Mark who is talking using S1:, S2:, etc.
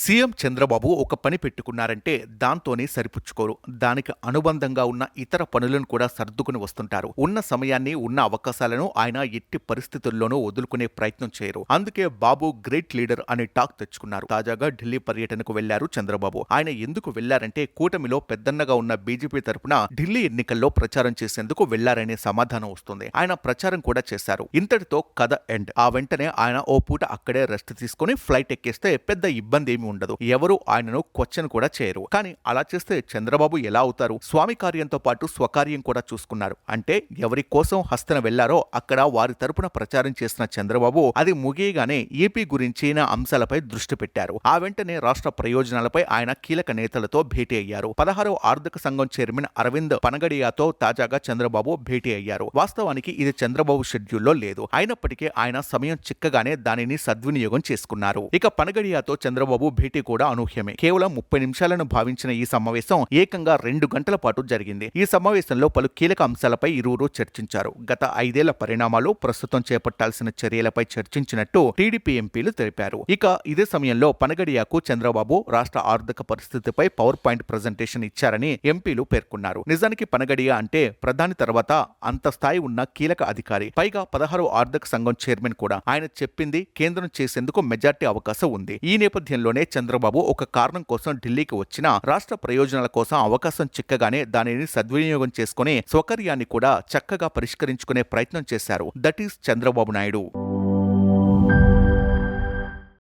S1: CM Chandrababu ఒక పని పెట్టుకున్నారంటే దాంతోనే సరిపుచ్చుకోరు. దానికి అనుబంధంగా ఉన్న ఇతర పనులను కూడా సర్దుకుని వస్తుంటారు. ఉన్న సమయాన్ని, ఉన్న అవకాశాలను ఆయన ఎట్టి పరిస్థితుల్లోనూ వదులుకునే ప్రయత్నం చేయరు. అందుకే బాబు గ్రేట్ లీడర్ అనే టాక్ తెచ్చుకున్నారు. తాజాగా ఢిల్లీ పర్యటనకు వెళ్లారు చంద్రబాబు. ఆయన ఎందుకు వెళ్లారంటే కూటమిలో పెద్దన్నగా ఉన్న బీజేపీ తరపున ఢిల్లీ ఎన్నికల్లో ప్రచారం చేసేందుకు వెళ్లారనే సమాధానం వస్తుంది. ఆయన ప్రచారం కూడా చేశారు. ఇంతటితో కథ ఎండ్. ఆ వెంటనే ఆయన ఓ పూట అక్కడే రెస్ట్ తీసుకుని ఫ్లైట్ ఎక్కేస్తే పెద్ద ఇబ్బంది ఉండదు. ఎవరు ఆయనను క్వశ్చన్ కూడా చేయరు. కానీ అలా చేస్తే చంద్రబాబు ఎలా అవుతారు? స్వామి కార్యంతో పాటు స్వకార్యం కూడా చూసుకున్నారు. అంటే ఎవరి కోసం హస్తన వెళ్లారో అక్కడ వారి తరపున ప్రచారం చేసిన చంద్రబాబు అది ముగియగానే ఏపీ గురించిన అంశాలపై దృష్టి పెట్టారు. ఆ వెంటనే రాష్ట్ర ప్రయోజనాలపై ఆయన కీలక నేతలతో భేటీ అయ్యారు. 16వ ఆర్థిక సంఘం చైర్మన్ అరవింద్ పనగడియాతో తాజాగా చంద్రబాబు భేటీ అయ్యారు. వాస్తవానికి ఇది చంద్రబాబు షెడ్యూల్లో లేదు. అయినప్పటికీ ఆయన సమయం చిక్కగానే దానిని సద్వినియోగం చేసుకున్నారు. ఇక పనగడియాతో చంద్రబాబు భేటీ కూడా అనూహ్యమే. కేవలం 30 నిమిషాలను భావించిన ఈ సమావేశం ఏకంగా 2 గంటల పాటు జరిగింది. ఈ సమావేశంలో పలు కీలక అంశాలపై ఇరువురు చర్చించారు. గత 5 ఏళ్ల పరిణామాలు, ప్రస్తుతం చేపట్టాల్సిన చర్యలపై చర్చించినట్టు టీడీపీ ఎంపీలు తెలిపారు. ఇక ఇదే సమయంలో పనగడియాకు చంద్రబాబు రాష్ట్ర ఆర్థిక పరిస్థితిపై పవర్ పాయింట్ ప్రజెంటేషన్ ఇచ్చారని ఎంపీలు పేర్కొన్నారు. నిజానికి పనగడియా అంటే ప్రధాని తర్వాత అంత స్థాయి ఉన్న కీలక అధికారి. పైగా 16వ ఆర్థిక సంఘం చైర్మన్ కూడా. ఆయన చెప్పింది కేంద్రం చేసేందుకు మెజార్టీ అవకాశం ఉంది. ఈ నేపథ్యంలోనే చంద్రబాబు ఒక కారణం కోసం ఢిల్లీకి వచ్చినా రాష్ట్ర ప్రయోజనాల కోసం అవకాశం చిక్కగానే దానిని సద్వినియోగం చేసుకుని స్వకర్యాన్ని కూడా చక్కగా పరిష్కరించుకునే ప్రయత్నం చేశారు. That is Chandrababu Naidu.